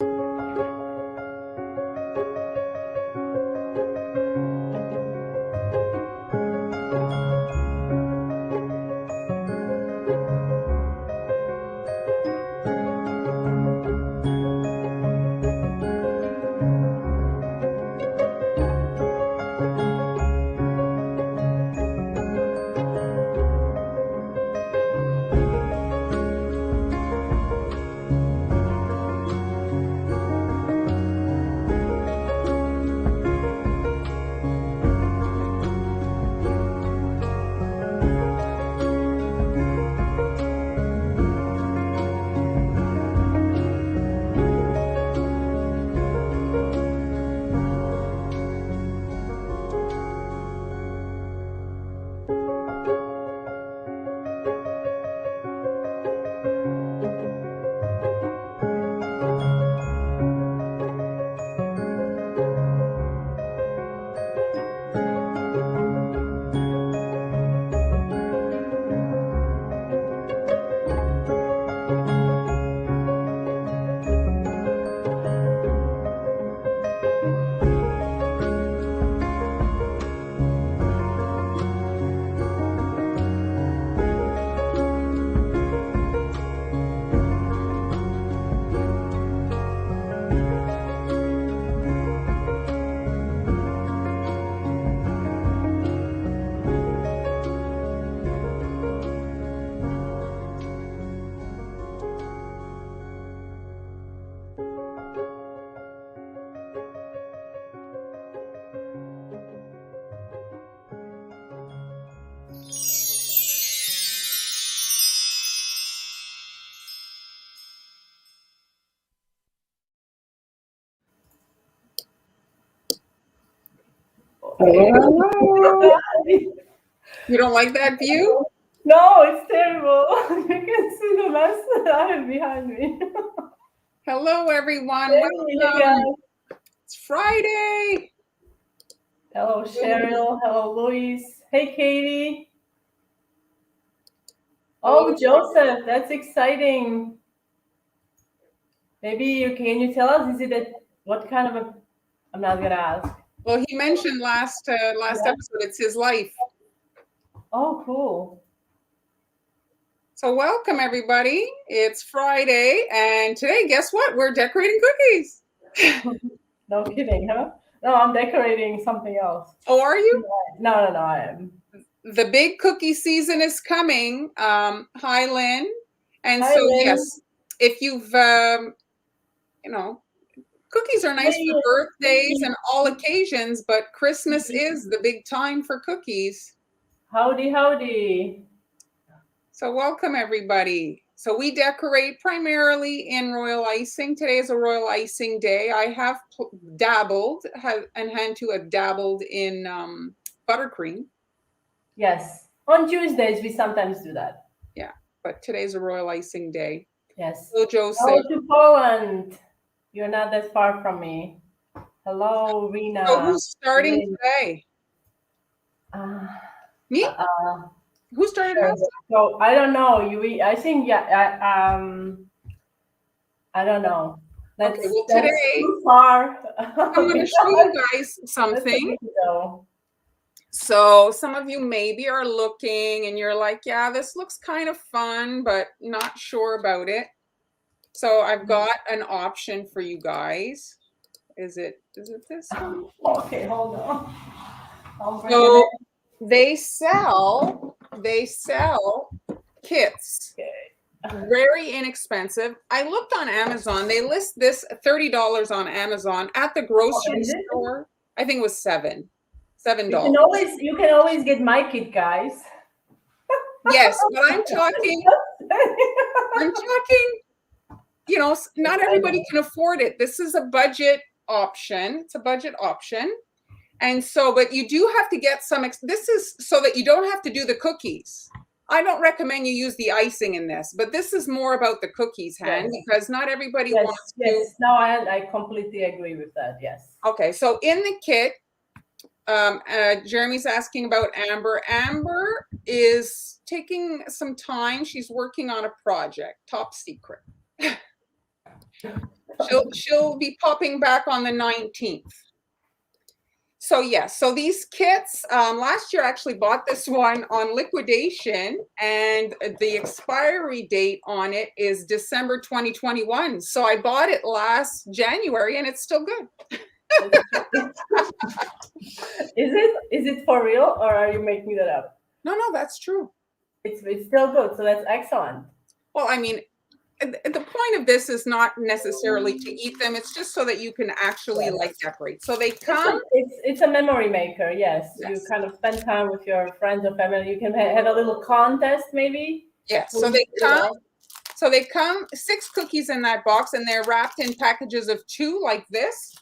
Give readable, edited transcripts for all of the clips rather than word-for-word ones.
Hello. You don't like that view? No, it's terrible. You can see the mess that I have behind me. Hello, everyone. Hey, Welcome. It's Friday. Hello, Cheryl. Hello, Luis. Hey, Katie. Oh, Joseph, that's exciting. Maybe can you tell us? Is it what kind of a? I'm not gonna ask. Well, he mentioned last episode. It's his life. Oh, cool. So welcome, everybody. It's Friday, and today, guess what? We're decorating cookies. No kidding, huh? No, I'm decorating something else. Oh, are you? No, I am. The big cookie season is coming. Hi, Lynn. And Hi, so, Lynn. yes, if you've, cookies are nice for birthdays and all occasions, but Christmas is the big time for cookies. Howdy, howdy. So welcome, everybody. So we decorate primarily in Royal Icing. Today is a Royal Icing day. I have dabbled in buttercream. Yes. On Tuesdays, we sometimes do that. Yeah, but today's a Royal Icing day. Yes. Hello, Joseph. Hello to Poland. You're not that far from me. Hello, Rena. So who's starting today? Me? Who started last time? So I don't know. I think I don't know. Okay, well today too far. I'm going to show you guys something. So some of you maybe are looking and you're like, yeah, this looks kind of fun, but not sure about it. So I've got an option for you guys. Is it this one? Okay, hold on. So they sell kits. Okay. Very inexpensive. I looked on Amazon. They list this $30 on Amazon. At the grocery store, I think it was $7. You can always get my kit, guys. Yes, but I'm talking, not everybody can afford it. This is a budget option. It's a budget option. And so, but you do have to get some, this is so that you don't have to do the cookies. I don't recommend you use the icing in this, but this is more about the cookies, Han, because not everybody wants to. Yes, no, I completely agree with that, yes. Okay, so in the kit, Jeremy's asking about Amber. Amber is taking some time. She's working on a project, top secret. She'll be popping back on the 19th. So yes, so these kits, last year I actually bought this one on liquidation, and the expiry date on it is December 2021. So I bought it last January and it's still good. Is it for real, or are you making that up? No, that's true. It's still good, so that's excellent. Well, I mean, the point of this is not necessarily to eat them. It's just so that you can actually like decorate. So they come. It's a memory maker. Yes. You kind of spend time with your friends or family. You can have a little contest, maybe. Yes. So they come. So they come 6 cookies in that box, and they're wrapped in packages of 2 like this.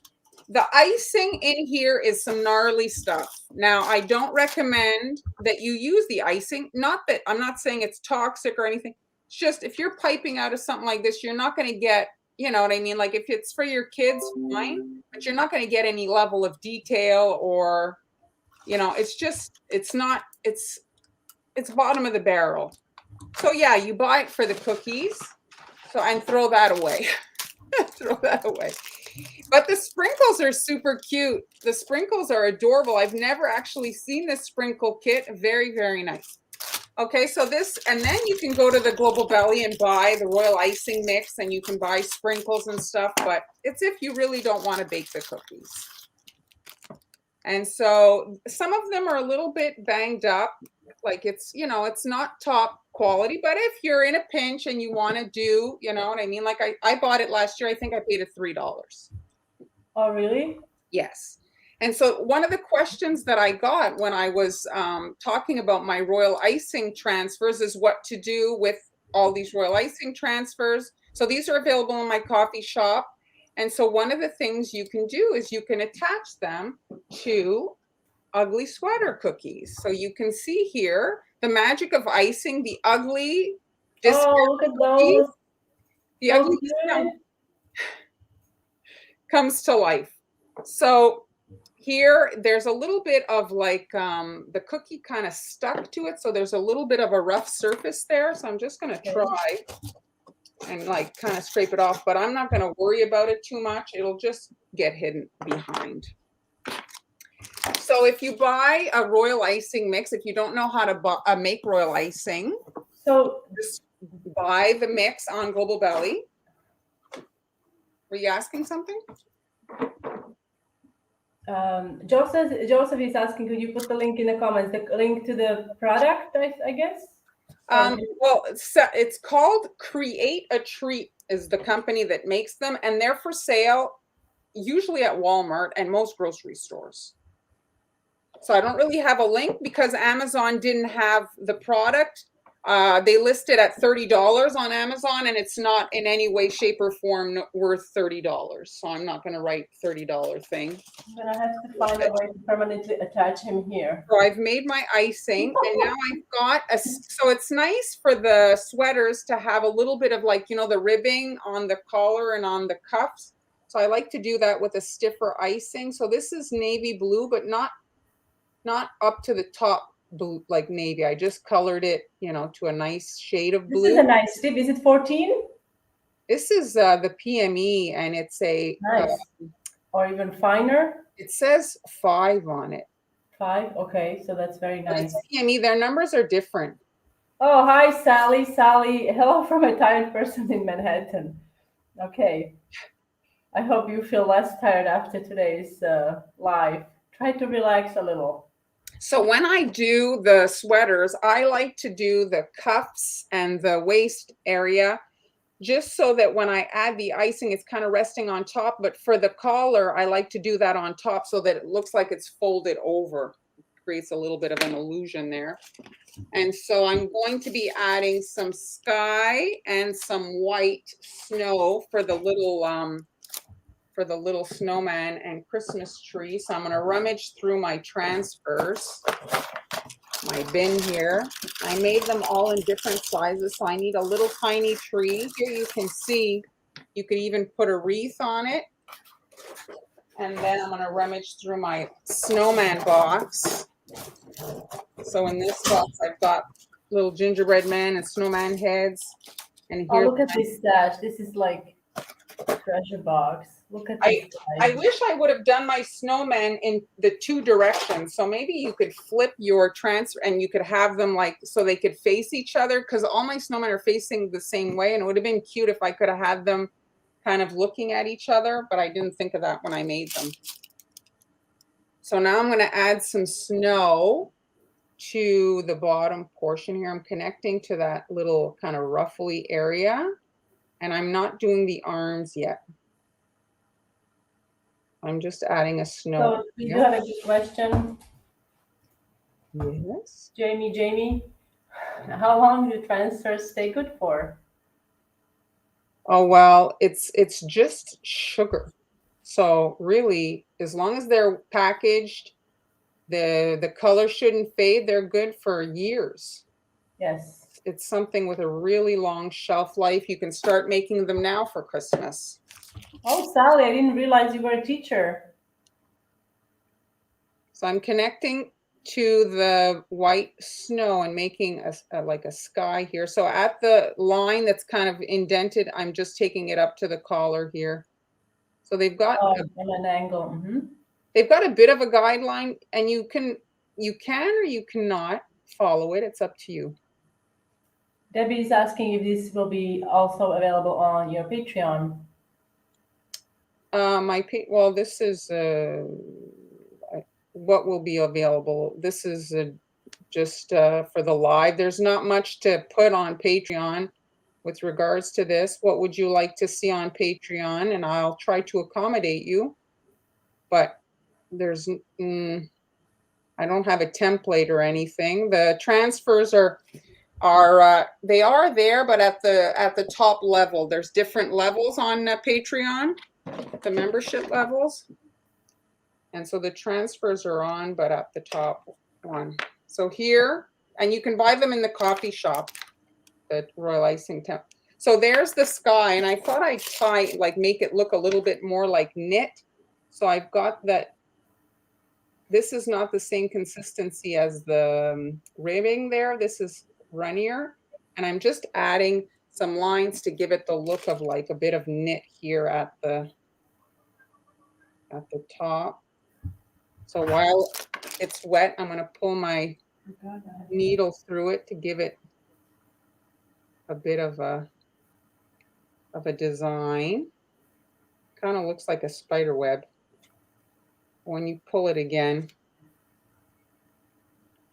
The icing in here is some gnarly stuff. Now, I don't recommend that you use the icing. Not that I'm not saying it's toxic or anything. It's just if you're piping out of something like this, you're not going to get, you know what I mean? Like if it's for your kids, fine, but you're not going to get any level of detail or, you know, it's just, it's not, it's bottom of the barrel. So yeah, you buy it for the cookies. So, and throw that away. Throw that away. But the sprinkles are super cute. The sprinkles are adorable. I've never actually seen this sprinkle kit. Very, very nice. Okay, so this, and then you can go to the Global Belly and buy the Royal Icing Mix, and you can buy sprinkles and stuff, but it's if you really don't want to bake the cookies. And so some of them are a little bit banged up, like it's, you know, it's not top quality, but if you're in a pinch and you want to do, you know what I mean? Like I bought it last year. I think I paid it $3. Oh, really? Yes. And so one of the questions that I got when I was talking about my Royal Icing Transfers is what to do with all these Royal Icing Transfers. So these are available in my coffee shop. And so one of the things you can do is you can attach them to ugly sweater cookies. So you can see here the magic of icing, the ugly. Oh, look at those. The ugly comes to life. So here there's a little bit of like the cookie kind of stuck to it. So there's a little bit of a rough surface there. So I'm just going to try and like kind of scrape it off, but I'm not going to worry about it too much. It'll just get hidden behind. So if you buy a Royal Icing Mix, if you don't know how to make Royal Icing, so just buy the mix on Global Belly. Were you asking something? Joseph is asking, could you put the link in the comments, the link to the product, I guess? Well, it's called Create a Treat is the company that makes them, and they're for sale usually at Walmart and most grocery stores. So I don't really have a link because Amazon didn't have the product. They list it at $30 on Amazon, and it's not in any way, shape, or form worth $30. So I'm not going to write $30 thing. I'm going to have to find a way to permanently attach him here. So I've made my icing, and now I've got a, so it's nice for the sweaters to have a little bit of like, you know, the ribbing on the collar and on the cuffs. So I like to do that with a stiffer icing. So this is navy blue, but not up to the top blue like navy. I just colored it, you know, to a nice shade of blue. This is a nice tip. Is it 14? This is the PME, and it's a nice. Or even finer. It says 5 on it. 5. Okay, so that's very nice. It's PME. Their numbers are different. Oh, hi, Sally. Sally, hello from a tired person in Manhattan. Okay. I hope you feel less tired after today's live. Try to relax a little. So when I do the sweaters, I like to do the cuffs and the waist area just so that when I add the icing, it's kind of resting on top. But for the collar, I like to do that on top so that it looks like it's folded over. It creates a little bit of an illusion there. And so I'm going to be adding some sky and some white snow for the little snowman and Christmas tree. So I'm going to rummage through my transfers, my bin here. I made them all in different sizes, so I need a little tiny tree. Here you can see, you could even put a wreath on it. And then I'm going to rummage through my snowman box. So in this box, I've got little gingerbread men and snowman heads. And here, oh, look at this stash. This is like treasure box. Look at this I guy. wish I would have done my snowmen in the two directions. So maybe you could flip your transfer and you could have them like so they could face each other, because all my snowmen are facing the same way, and it would have been cute if I could have had them kind of looking at each other, but I didn't think of that when I made them. So now I'm going to add some snow to the bottom portion here. I'm connecting to that little kind of ruffly area, and I'm not doing the arms yet. I'm just adding a snow. So we do have a good question. Yes. Jamie, how long do transfers stay good for? Oh, well, it's just sugar. So really, as long as they're packaged, the color shouldn't fade. They're good for years. Yes. It's something with a really long shelf life. You can start making them now for Christmas. Oh, Sally, I didn't realize you were a teacher. So I'm connecting to the white snow and making like a sky here. So at the line that's kind of indented, I'm just taking it up to the collar here. So they've got on an angle. Mm-hmm. They've got a bit of a guideline, and you can or you cannot follow it. It's up to you. Debbie is asking if this will be also available on your Patreon. Well, this is what will be available. This is just for the live. There's not much to put on Patreon with regards to this. What would you like to see on Patreon? And I'll try to accommodate you, but there's I don't have a template or anything. The transfers are they are there, but at the top level. There's different levels on Patreon, the membership levels, and so the transfers are on, but at the top one. So here, and you can buy them in the coffee shop, the Royal Icing Transfers. So there's the sky, and I thought I'd try make it look a little bit more like knit. So I've got that. This is not the same consistency as the ribbing there. This is runnier, and I'm just adding some lines to give it the look of like a bit of knit here at the top. So while it's wet, I'm going to pull my needle through it to give it a bit of a design. Kind of looks like a spider web when you pull it again.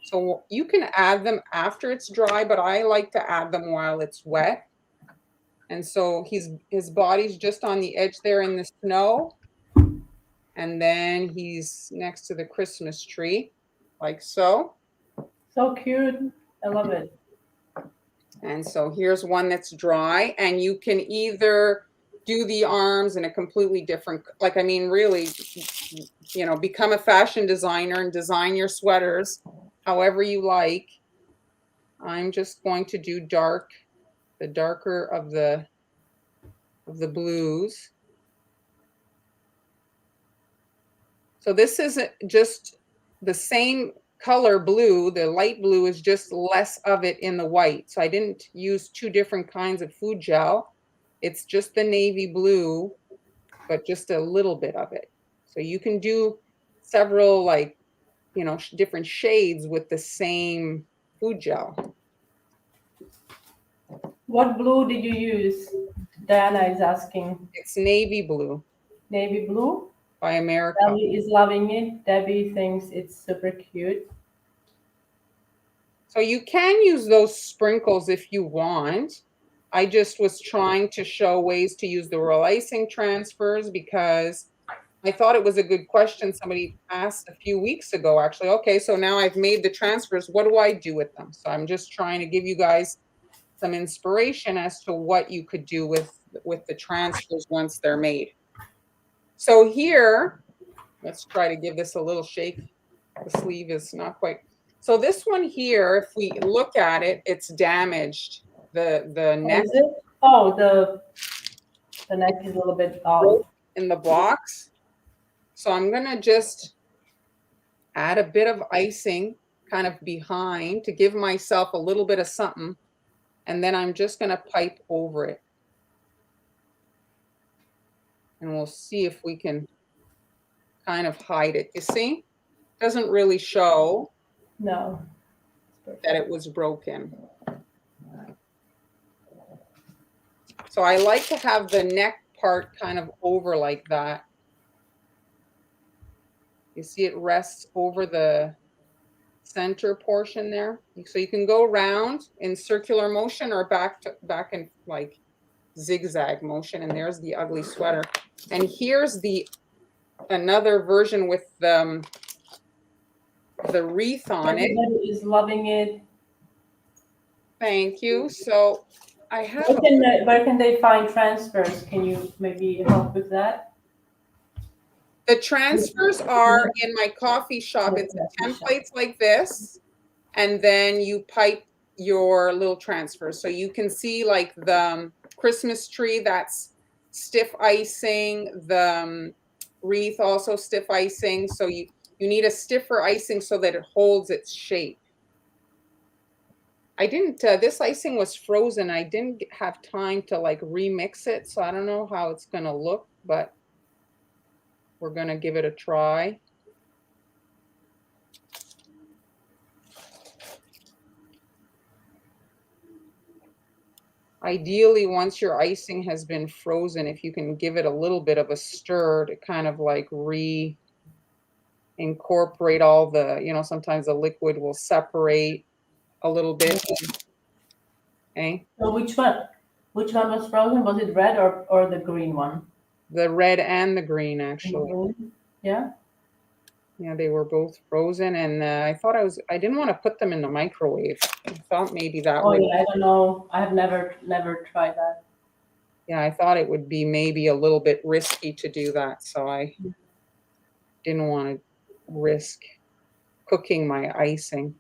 So you can add them after it's dry, but I like to add them while it's wet. And so his body's just on the edge there in the snow. And then he's next to the Christmas tree, like so. So cute. I love it. And so here's one that's dry, and you can either do the arms in a completely different, really, become a fashion designer and design your sweaters however you like. I'm just going to do the darker of the blues. So this isn't just the same color blue. The light blue is just less of it in the white. So I didn't use two different kinds of food gel. It's just the navy blue, but just a little bit of it. So you can do several different shades with the same food gel. What blue did you use? Diana is asking. It's navy blue. Navy blue? By America. Debbie is loving it. Debbie thinks it's super cute. So you can use those sprinkles if you want. I just was trying to show ways to use the Royal Icing Transfers because I thought it was a good question somebody asked a few weeks ago, actually. Okay, so now I've made the transfers. What do I do with them? So I'm just trying to give you guys some inspiration as to what you could do with the transfers once they're made. So here, let's try to give this a little shake. The sleeve is not quite. So this one here, if we look at it, it's damaged. The neck. Is it? Oh, the neck is a little bit off. In the box. So I'm going to just add a bit of icing kind of behind to give myself a little bit of something. And then I'm just going to pipe over it. And we'll see if we can kind of hide it. You see? Doesn't really show No. that it was broken. So I like to have the neck part kind of over like that. You see it rests over the center portion there. So you can go around in circular motion or back in like zigzag motion. And there's the ugly sweater. And here's another version with the wreath on it. Everybody is loving it. Thank you. So I have. Where can they find transfers? Can you maybe help with that? The transfers are in my coffee shop. It's templates like this, and then you pipe your little transfers. So you can see like the Christmas tree, that's stiff icing, the wreath also stiff icing. So you need a stiffer icing so that it holds its shape. I didn't, this icing was frozen. I didn't have time to like remix it. So I don't know how it's going to look, but we're going to give it a try. Ideally, once your icing has been frozen, if you can give it a little bit of a stir to kind of like incorporate all the, you know, sometimes the liquid will separate a little bit. Okay. So which one was frozen? Was it red or the green one? The red and the green, actually. Yeah. Yeah, they were both frozen, and I didn't want to put them in the microwave. I thought maybe that would. Yeah, I don't know. I have never tried that. Yeah, I thought it would be maybe a little bit risky to do that, so I didn't want to risk cooking my icing.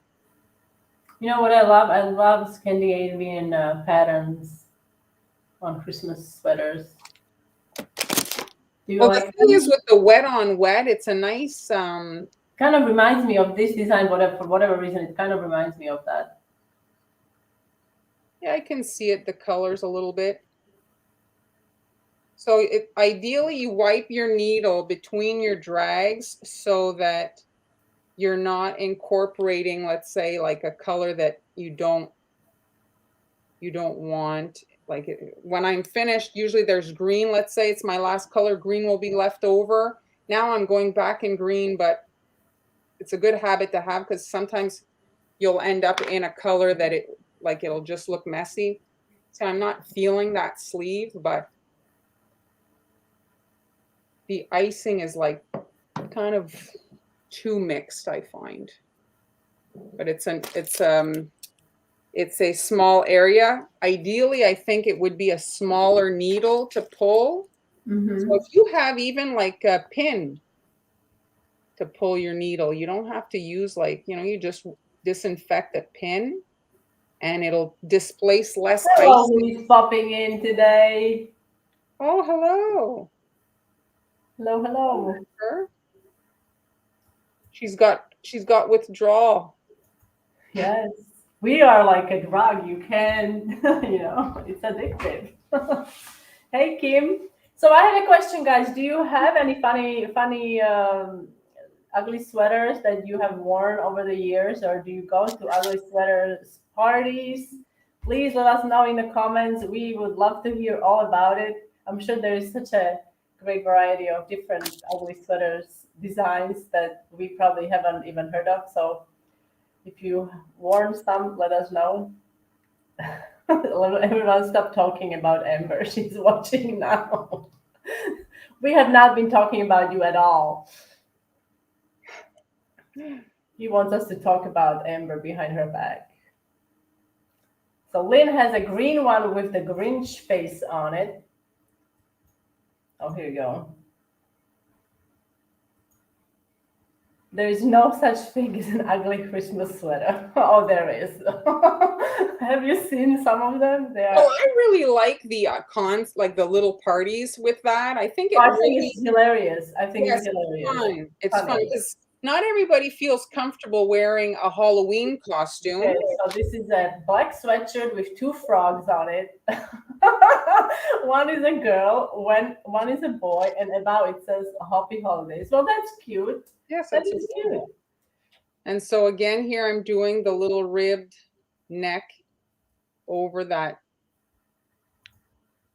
You know what I love? I love Scandinavian patterns on Christmas sweaters. Well, the thing is with the wet on wet, it's a nice. Kind of reminds me of this design, for whatever reason, it kind of reminds me of that. Yeah, I can see it, the colors a little bit. So ideally you wipe your needle between your drags so that you're not incorporating, let's say, like a color that you don't want. Like when I'm finished, usually there's green. Let's say it's my last color, green will be left over. Now I'm going back in green, but it's a good habit to have because sometimes you'll end up in a color that it'll just look messy. So I'm not feeling that sleeve, but the icing is like kind of too mixed, I find. But it's a small area. Ideally, I think it would be a smaller needle to pull. Mm-hmm. So if you have even like a pin to pull your needle, you don't have to use you just disinfect the pin and it'll displace less Hello, icing. who's popping in today? Oh, hello. Hello. She's got withdrawal. Yes. We are like a drug. You can, it's addictive. Hey, Kim. So I had a question, guys. Do you have any funny ugly sweaters that you have worn over the years, or do you go to ugly sweaters parties? Please let us know in the comments. We would love to hear all about it. I'm sure there is such a great variety of different ugly sweaters designs that we probably haven't even heard of. So if you worn some, let us know. Everyone stop talking about Amber. She's watching now. We have not been talking about you at all. He wants us to talk about Amber behind her back. So Lynn has a green one with the Grinch face on it. Oh, here you go. There is no such thing as an ugly Christmas sweater. Oh, there is. Have you seen some of them? I really like the cons, like the little parties with that. I think it's hilarious. I think it's hilarious. Fun. It's fun because not everybody feels comfortable wearing a Halloween costume. Okay, so this is a black sweatshirt with two frogs on it. One is a girl, one is a boy, and above it says Happy Holidays. Well, that's cute. Yes, That that's is cute. And so again, here I'm doing the little ribbed neck over that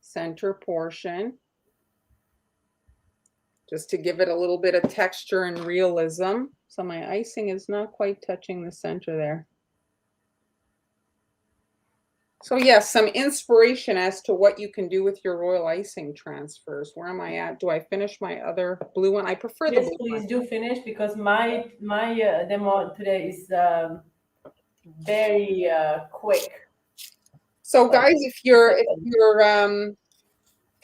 center portion, just to give it a little bit of texture and realism. So my icing is not quite touching the center there. So yes, some inspiration as to what you can do with your Royal Icing Transfers. Where am I at? Do I finish my other blue one? I prefer the Yes, blue please one. do finish because my demo today is very quick. So guys, if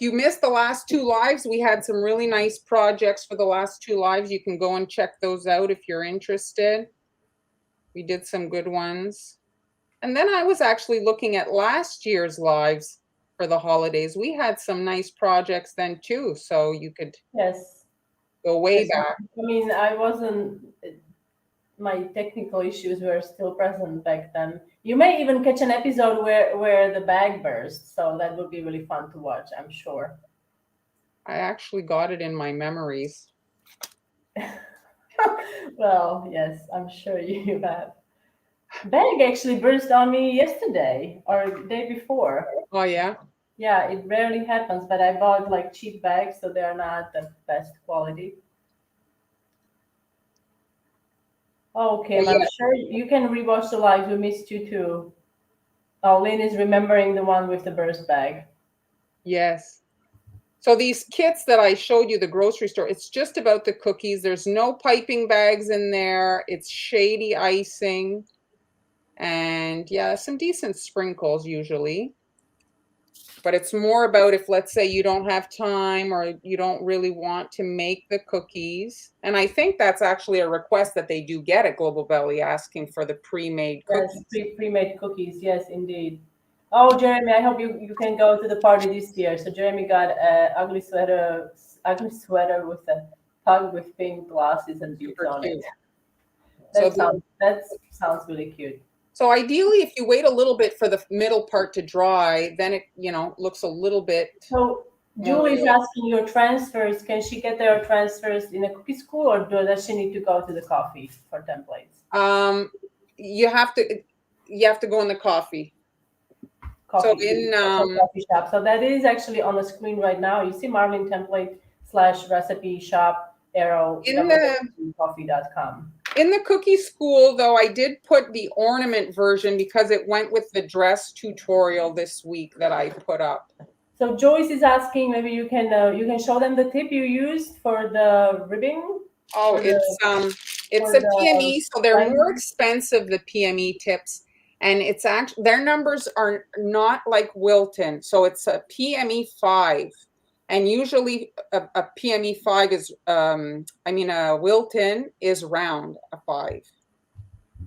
you missed the last two lives, we had some really nice projects for the last two lives. You can go and check those out if you're interested. We did some good ones. And then I was actually looking at last year's lives for the holidays. We had some nice projects then too, so you could Yes. go way Yes. back. I mean, I wasn't. My technical issues were still present back then. You may even catch an episode where the bag burst, so that would be really fun to watch, I'm sure. I actually got it in my memories. Well, yes, I'm sure you have. Bag actually burst on me yesterday or day before. Oh yeah? Yeah, it rarely happens, but I bought like cheap bags, so they are not the best quality. Oh, Kim, I'm Yeah. sure you can rewatch the lives. We missed you too. Oh, Lynn is remembering the one with the burst bag. Yes. So these kits that I showed you, the grocery store, it's just about the cookies. There's no piping bags in there. It's shady icing. And yeah, some decent sprinkles usually. But it's more about if, let's say, you don't have time or you don't really want to make the cookies. And I think that's actually a request that they do get at Global Belly, asking for the pre-made cookies. Yes, pre-made cookies. Yes, indeed. Oh, Jeremy, I hope you can go to the party this year. So Jeremy got a ugly sweater with a pug with pink glasses and beads Super on it. cute. So That sounds really cute. So ideally, if you wait a little bit for the middle part to dry, then it, looks a little bit. So Julie's asking your transfers. Can she get their transfers in a cookie school, or does she need to go to the coffee for templates? You have to go in the coffee. So in coffee shop. So that is actually on the screen right now. You see Marlin template / recipe shop arrow coffee.com. In the cookie school, though, I did put the ornament version because it went with the dress tutorial this week that I put up. So Joyce is asking, maybe you can show them the tip you used for the ribbing. Oh, it's a PME, so they're more expensive, the PME tips, and it's actually their numbers are not like Wilton, so it's a PME 5. And usually a PME 5 is, a Wilton is round, a 5.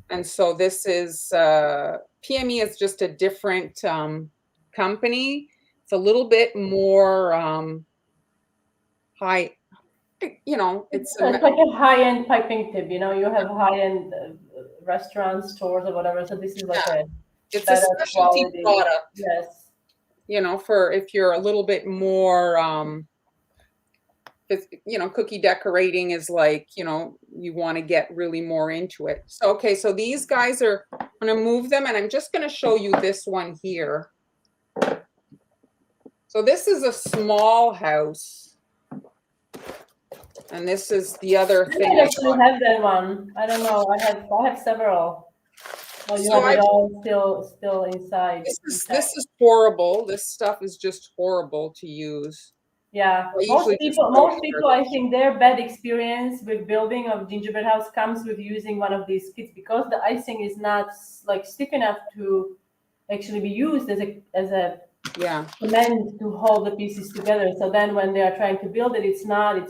And so this is, PME is just a different company. It's a little bit more high, it's like a high-end piping tip. You have high-end restaurants, stores, or whatever. So this is like it's a specialty quality product. Yes. For if you're a little bit more, cookie decorating is like, you want to get really more into it. So, okay, so these guys I'm going to move them, and I'm just going to show you this one here. So this is a small house. And this is the other thing. I actually have that one. I don't know. I have several. Well, you have it all still inside. This is horrible. This stuff is just horrible to use. Yeah, most people, I think their bad experience with building of gingerbread house comes with using one of these kits because the icing is not like stiff enough to actually be used as a cement to hold the pieces together. So then when they are trying to build it, it's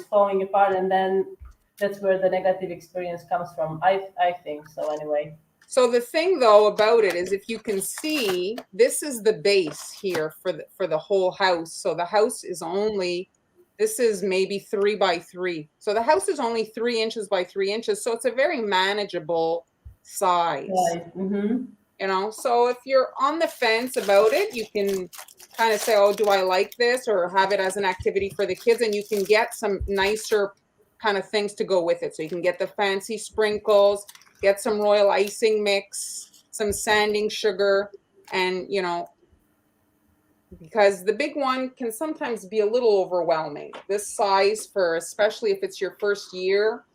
falling apart, and then that's where the negative experience comes from. I think so anyway. So the thing though about it is, if you can see, this is the base here for the whole house. So the house is only This is maybe 3 by 3. So the house is only 3 inches by 3 inches. So it's a very manageable size. Right. Mm-hmm. You know, so if you're on the fence about it, you can kind of say, oh, do I like this, or have it as an activity for the kids, and you can get some nicer kind of things to go with it. So you can get the fancy sprinkles, get some royal icing mix, some sanding sugar, and you know, because the big one can sometimes be a little overwhelming. This size, for especially if it's your first year,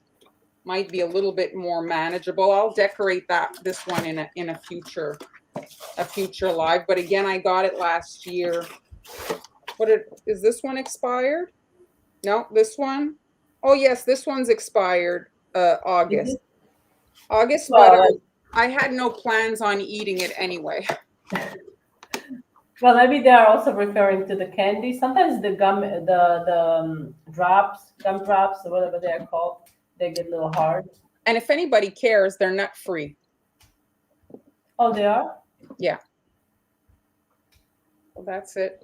might be a little bit more manageable. I'll decorate this one in a future live. But again, I got it last year. Is this one expired? No, this one. Oh yes, this one's expired. August. August, but Well, I had no plans on eating it anyway. well, maybe they are also referring to the candy. Sometimes the drops, gum drops, or whatever they are called, they get a little hard. And if anybody cares, they're nut free. Oh, they are? Yeah. Well, that's it.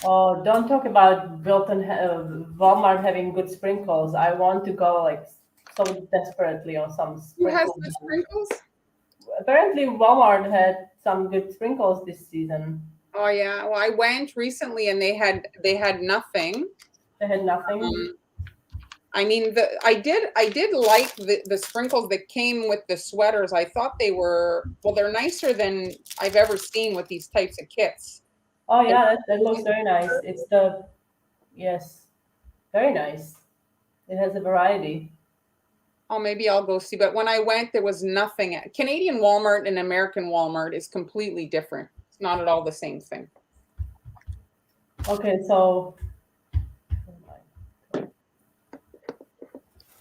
Oh, don't talk about Walmart having good sprinkles. I want to go like so desperately on some Who has sprinkles. the sprinkles? Apparently, Walmart had some good sprinkles this season. Oh yeah. Well, I went recently and they had nothing. They had nothing. I mean, I did like the sprinkles that came with the sweaters. I thought they were, well, they're nicer than I've ever seen with these types of kits. Oh yeah, that looks very nice. Yes, very nice. It has a variety. Oh, maybe I'll go see. But when I went, there was nothing. Canadian Walmart and American Walmart is completely different. It's not at all the same thing. Okay, so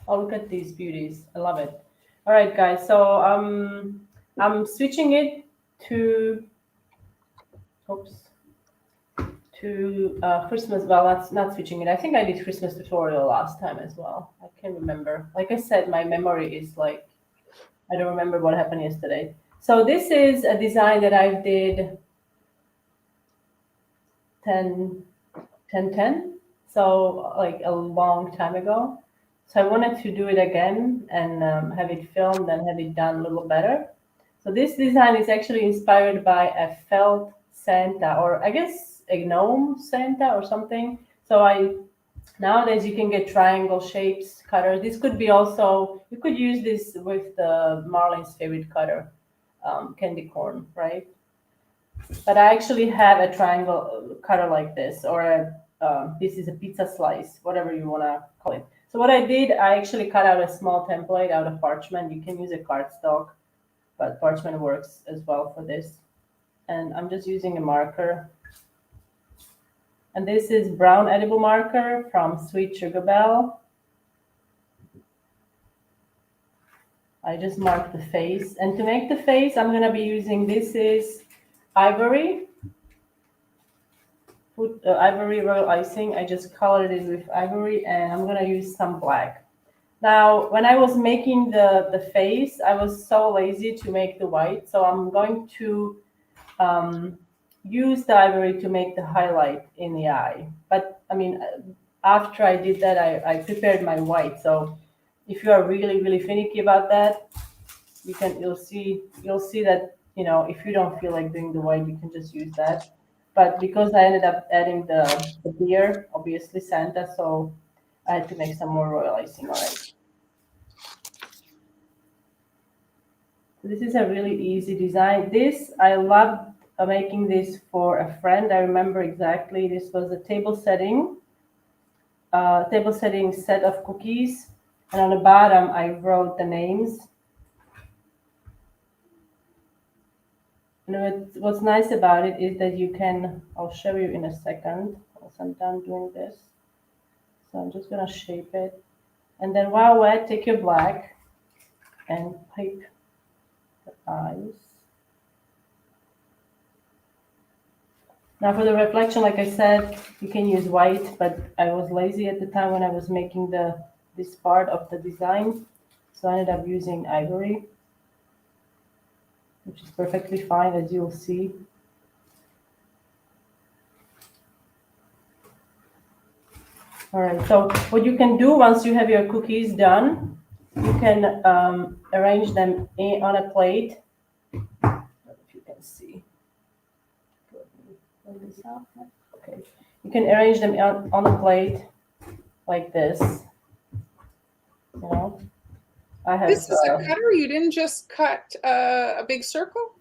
oh, look at these beauties. I love it. All right, guys. So I'm switching it to Christmas. Well, that's not switching it. I think I did Christmas tutorial last time as well. I can't remember. Like I said, my memory is like I don't remember what happened yesterday. So this is a design that I did 10, 10. So like a long time ago. So I wanted to do it again and have it filmed and have it done a little better. So this design is actually inspired by a felt Santa, or I guess a gnome Santa or something. So nowadays you can get triangle shapes cutter. This could be also, you could use this with the Marlene's favorite cutter, candy corn, right? But I actually have a triangle cutter like this, or this is a pizza slice, whatever you want to call it. So what I did, I actually cut out a small template out of parchment. You can use a cardstock, but parchment works as well for this. And I'm just using a marker. And this is brown edible marker from Sweet Sugar Belle. I just marked the face. And to make the face, I'm going to be using, this is ivory. Ivory royal icing. I just colored it with ivory, and I'm going to use some black. Now, when I was making the face, I was so lazy to make the white. So I'm going to use the ivory to make the highlight in the eye. But I mean, after I did that, I prepared my white. So if you are really, really finicky about that, you'll see that, you know, if you don't feel like doing the white, you can just use that. But because I ended up adding the beer, obviously Santa, so I had to make some more royal icing on it. This is a really easy design. This, I love making this for a friend. I remember exactly, this was a table setting set of cookies. And on the bottom, I wrote the names. And what's nice about it is that you can, I'll show you in a second once I'm done doing this. So I'm just gonna shape it. And then while wet, take your black and pipe the eyes. Now for the reflection, like I said, you can use white, but I was lazy at the time when I was making this part of the design. So I ended up using ivory, which is perfectly fine, as you'll see. All right, so what you can do once you have your cookies done, you can arrange them on a plate. I don't know if you can see. Okay, you can arrange them on a plate like this. You know, I have. This is a cutter. You didn't just cut a big circle?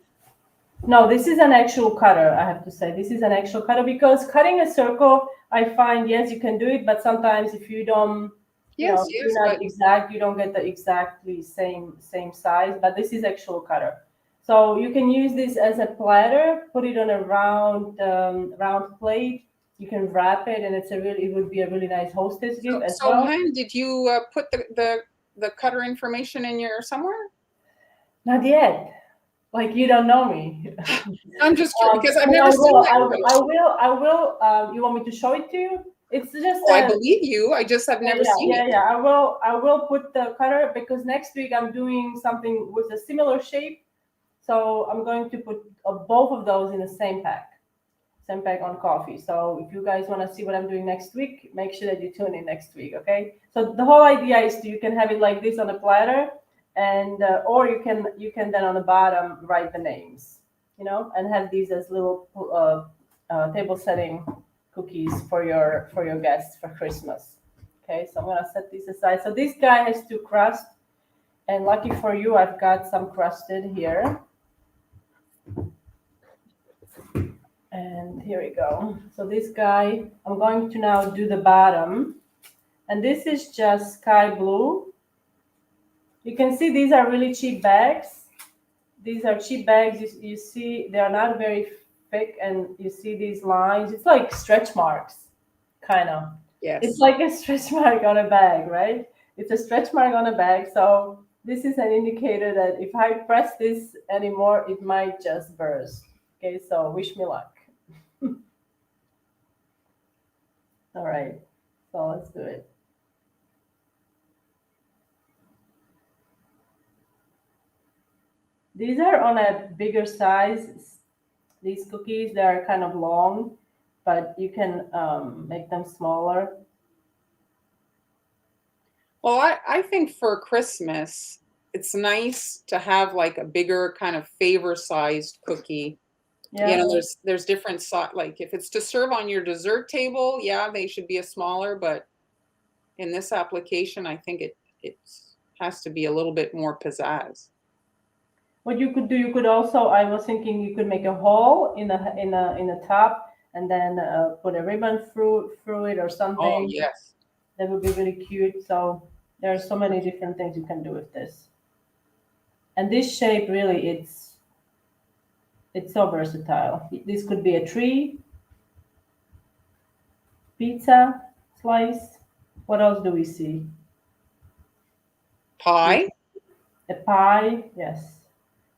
No, this is an actual cutter. I have to say this is an actual cutter, because cutting a circle, I find, yes, you can do it, but sometimes if you don't, Yes, you're not exact, you don't get the exactly same size. But this is actual cutter, so you can use this as a platter. Put it on a round plate. You can wrap it, and it would be a really nice hostess gift as well. So, Hen, did you put the cutter information in your somewhere? Not yet. Like, you don't know me. I'm just curious because I've never seen that. I will. You want me to show it to you? It's just. I believe you. I just have never seen it. Yeah. I will put the cutter, because next week I'm doing something with a similar shape. So I'm going to put both of those in the same pack on coffee. So if you guys want to see what I'm doing next week, make sure that you tune in next week. Okay. So the whole idea is you can have it like this on a platter, and or you can then on the bottom write the names, and have these as little table setting cookies for your guests for Christmas. Okay, so I'm gonna set these aside. So this guy has to crust, and lucky for you, I've got some crusted here. And here we go. So this guy, I'm going to now do the bottom, and this is just sky blue. You can see these are really cheap bags. These are cheap bags. You see they are not very thick, and you see these lines. It's like stretch marks, kind of. Yes. It's like a stretch mark on a bag, right? It's a stretch mark on a bag. So this is an indicator that if I press this anymore, it might just burst. Okay, so wish me luck. All right, so let's do it. These are on a bigger size. These cookies, they are kind of long, but you can make them smaller. Well, I think for Christmas, it's nice to have like a bigger kind of favor-sized cookie. Yeah. There's different like if it's to serve on your dessert table, yeah, they should be a smaller, but in this application, I think it has to be a little bit more pizzazz. What you could do, you could also, I was thinking you could make a hole in the top, and then put a ribbon through it or something. Oh, yes. That would be really cute. So there are so many different things you can do with this. And this shape, really, it's so versatile. This could be a tree, pizza slice. What else do we see? Pie. A pie, yes.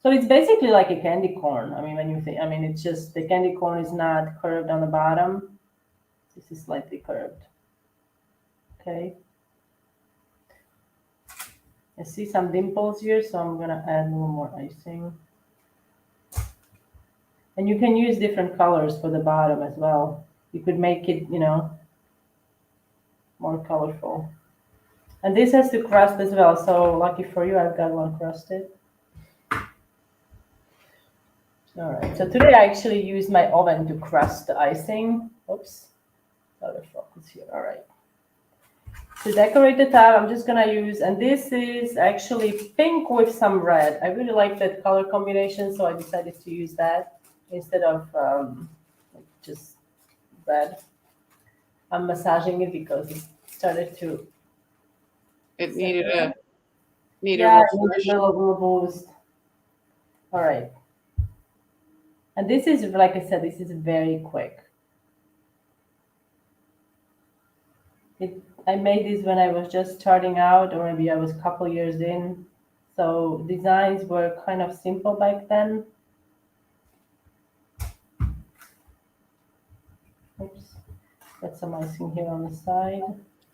So it's basically like a candy corn. I mean, when you think, it's just the candy corn is not curved on the bottom. This is slightly curved. Okay. I see some dimples here, so I'm gonna add a little more icing. And you can use different colors for the bottom as well. You could make it, more colorful. And this has to crust as well. So lucky for you, I've got one crusted. All right. So today I actually used my oven to crust the icing. Oops. Out of focus here. All right. To decorate the top, I'm just gonna use, and this is actually pink with some red. I really like that color combination, so I decided to use that instead of just red. I'm massaging it because it started to. It needed a refresh. A little boost. All right. And this is, like I said, this is very quick. I made this when I was just starting out, or maybe I was a couple years in. So designs were kind of simple back then. Oops. Got some icing here on the side.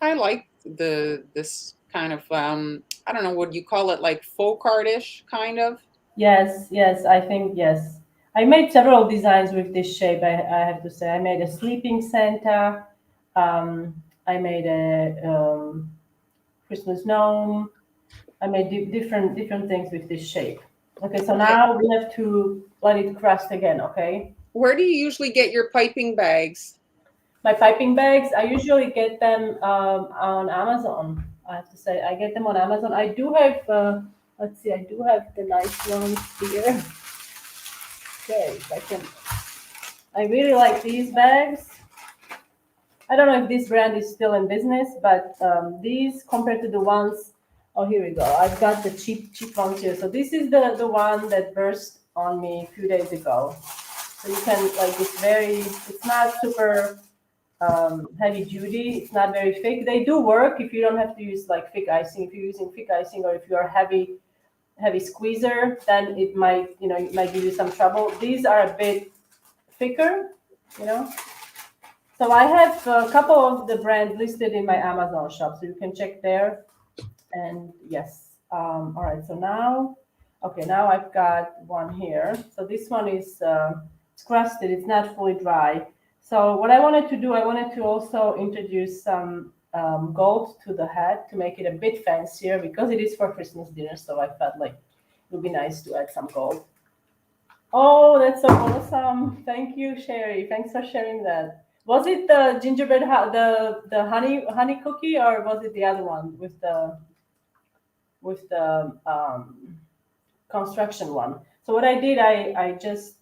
I like this kind of I don't know, would you call it like folk artish kind of? Yes, I think yes. I made several designs with this shape. I have to say, I made a sleeping Santa. I made a Christmas gnome. I made different things with this shape. Okay, so now we have to let it crust again, okay? Where do you usually get your piping bags? My piping bags, I usually get them on Amazon. I have to say, I get them on Amazon. I do have, let's see, I do have the nice ones here. Okay, if I can. I really like these bags. I don't know if this brand is still in business, but these compared to the ones, oh, here we go. I've got the cheap ones here. So this is the one that burst on me a few days ago. So you can, like, it's not super heavy duty. It's not very thick. They do work if you don't have to use like thick icing. If you're using thick icing or if you're a heavy squeezer, then it might, it might give you some trouble. These are a bit thicker, you know. So I have a couple of the brands listed in my Amazon shop, so you can check there. And yes, all right. So now, okay, now I've got one here. So this one is it's crusted. It's not fully dry. So what I wanted to do, I wanted to also introduce some gold to the hat to make it a bit fancier because it is for Christmas dinner. So I felt like it would be nice to add some gold. Oh, that's so awesome! Thank you, Sherry. Thanks for sharing that. Was it the gingerbread, the honey cookie, or was it the other one with the construction one? So what I did, I'm just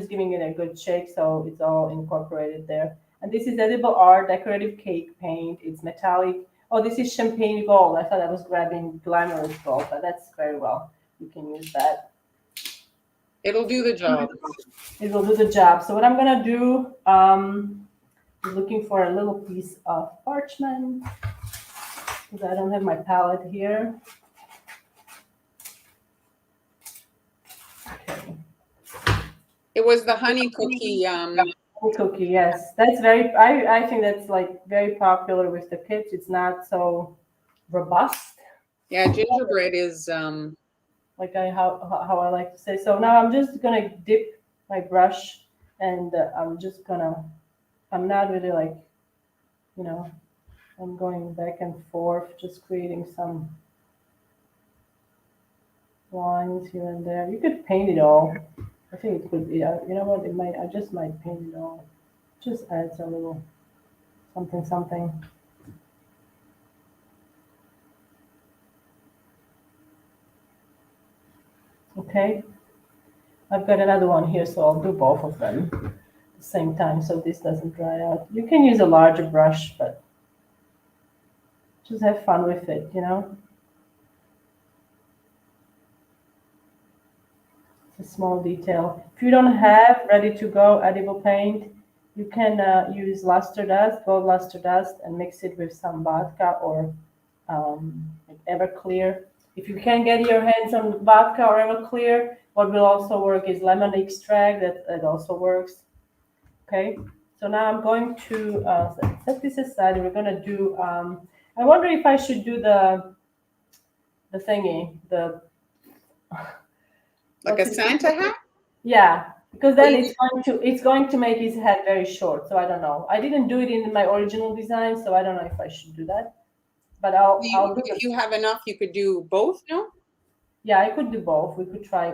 giving it a good shake, so it's all incorporated there. And this is edible art, decorative cake paint. It's metallic. Oh, this is champagne gold. I thought I was grabbing glamorous gold, but that's very well. You can use that. It'll do the job. It will do the job. So what I'm gonna do, is looking for a little piece of parchment because I don't have my palette here. Okay. It was the honey cookie. Cookie, yes, that's very. I think that's like very popular with the kids. It's not so robust. Yeah, gingerbread is. Like how I like to say. So now I'm just gonna dip my brush, and I'm not really like, I'm going back and forth, just creating some lines here and there. You could paint it all. I think it could be. You know what? I just might paint it all. Just adds a little something. Okay. I've got another one here, so I'll do both of them at the same time so this doesn't dry out. You can use a larger brush, but just have fun with it, It's a small detail. If you don't have ready to go edible paint, you can use luster dust, gold luster dust, and mix it with some vodka or Everclear. If you can't get your hands on vodka or Everclear, what will also work is lemon extract. That also works. Okay. So now I'm going to set this aside. We're gonna do. I wonder if I should do the thingy, the like a Santa hat? Yeah, because then it's going to make his head very short. So I don't know. I didn't do it in my original design, so I don't know if I should do that. But I'll do if you have enough, you could do both, no? Yeah, I could do both. We could try,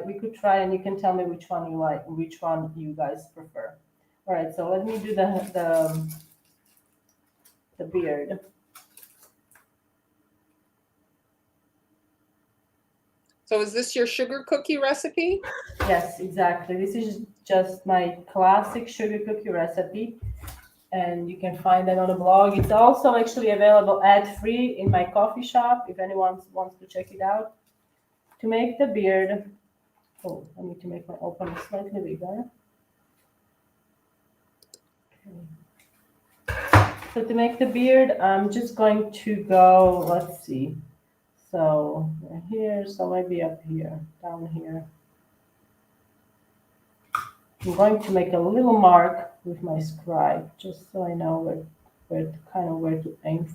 and you can tell me which one you like, which one you guys prefer. All right, so let me do the beard. So is this your sugar cookie recipe? Yes, exactly. This is just my classic sugar cookie recipe, and you can find that on the blog. It's also actually available ad-free in my coffee shop if anyone wants to check it out. To make the beard, oh, I need to make my opening slightly bigger. Okay. So to make the beard, I'm just going to go, let's see. So here, so maybe up here, down here. I'm going to make a little mark with my scribe, just so I know where to aim.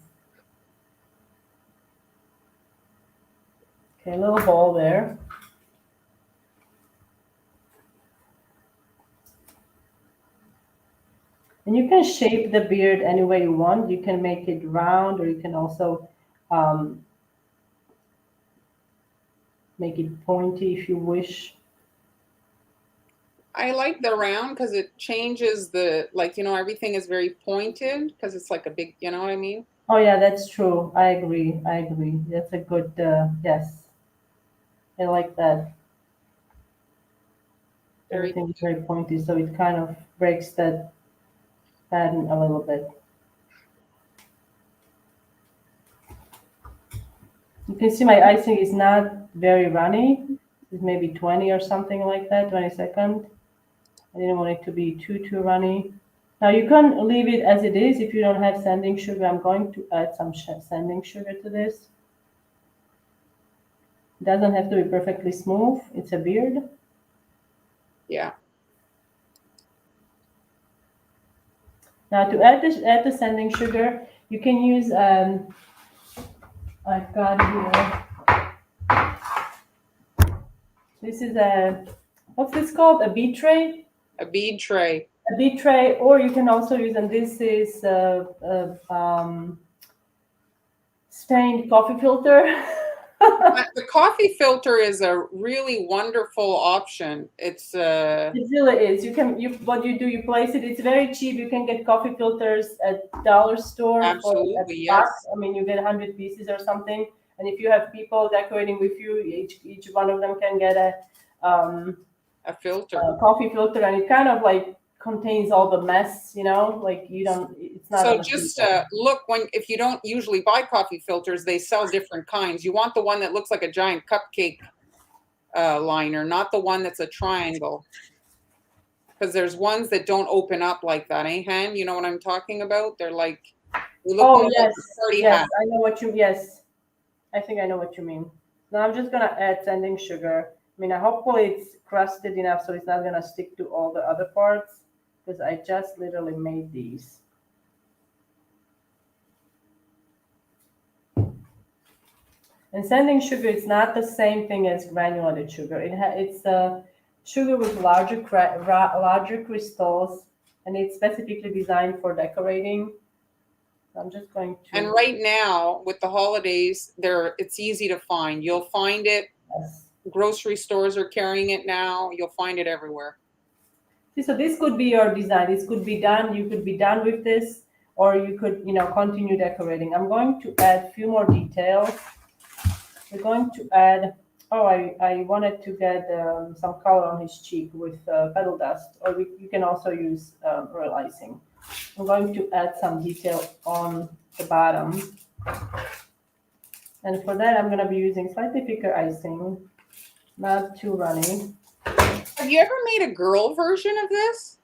Okay, a little hole there. And you can shape the beard any way you want. You can make it round, or you can also make it pointy if you wish. I like the round because it changes the, like, everything is very pointed because it's like a big, you know what I mean? Oh yeah, that's true. I agree. I agree. That's a good yes. I like that. Very. Everything is very pointy, so it kind of breaks that pattern a little bit. You can see my icing is not very runny. It's maybe 20 or something like that, 20 seconds. I didn't want it to be too runny. Now you can leave it as it is if you don't have sanding sugar. I'm going to add some sanding sugar to this. It doesn't have to be perfectly smooth. It's a beard. Yeah. Now to add the sanding sugar, you can use I've got here. This is what's this called? A bead tray. A bead tray. A bead tray, or you can also use, and this is stained coffee filter. The coffee filter is a really wonderful option. It's It really is. What you do, you place it. It's very cheap. You can get coffee filters at dollar store for a absolutely, buck. yes, I mean, you get 100 pieces or something. And if you have people decorating with you, each one of them can get a filter. coffee filter, and it kind of like contains all the mess. Like you don't. It's not. So just look, if you don't usually buy coffee filters, they sell different kinds. You want the one that looks like a giant cupcake liner, not the one that's a triangle. Because there's ones that don't open up like that, eh, Han? You know what I'm talking about? They look Oh more yes, like a party yes, hat. I know what you. Yes, I think I know what you mean. Now I'm just gonna add sanding sugar. I mean, hopefully it's crusted enough so it's not gonna stick to all the other parts, because I just literally made these. And sanding sugar is not the same thing as granulated sugar. It's sugar with larger crystals, and it's specifically designed for decorating. So I'm just going to. And right now, with the holidays, it's easy to find. You'll find it. Yes. Grocery stores are carrying it now. You'll find it everywhere. See, so this could be your design. This could be done. You could be done with this, or you could, continue decorating. I'm going to add a few more details. We're going to add. Oh, I wanted to get some color on his cheek with petal dust, or you can also use royal icing. I'm going to add some detail on the bottom. And for that, I'm going to be using slightly thicker icing, not too runny. Have you ever made a girl version of this?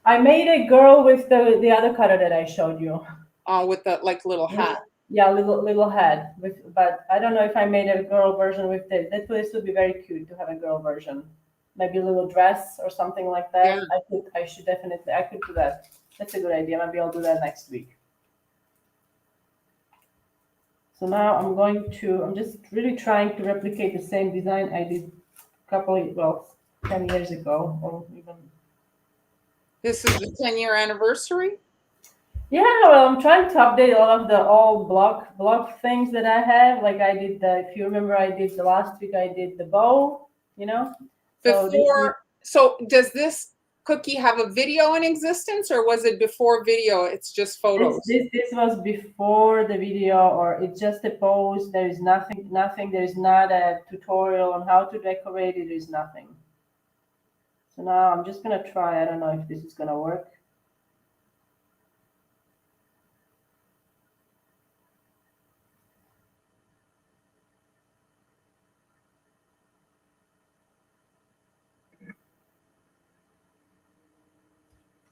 I made a girl with the other color that I showed you. With the little hat. Yeah, little head. But I don't know if I made a girl version with this. This would be very cute to have a girl version. Maybe a little dress or something like that. Yeah. I could do that. That's a good idea. Maybe I'll do that next week. So now I'm just really trying to replicate the same design I did 10 years ago, or even. This is the 10-year anniversary? Yeah, well, I'm trying to update all of the old block things that I have. Like I did if you remember, last week I did the bow, So does this cookie have a video in existence, or was it before video? It's just photos. This was before the video, or it's just a pose. There is nothing. There is not a tutorial on how to decorate it. There is nothing. So now I'm just gonna try. I don't know if this is gonna work.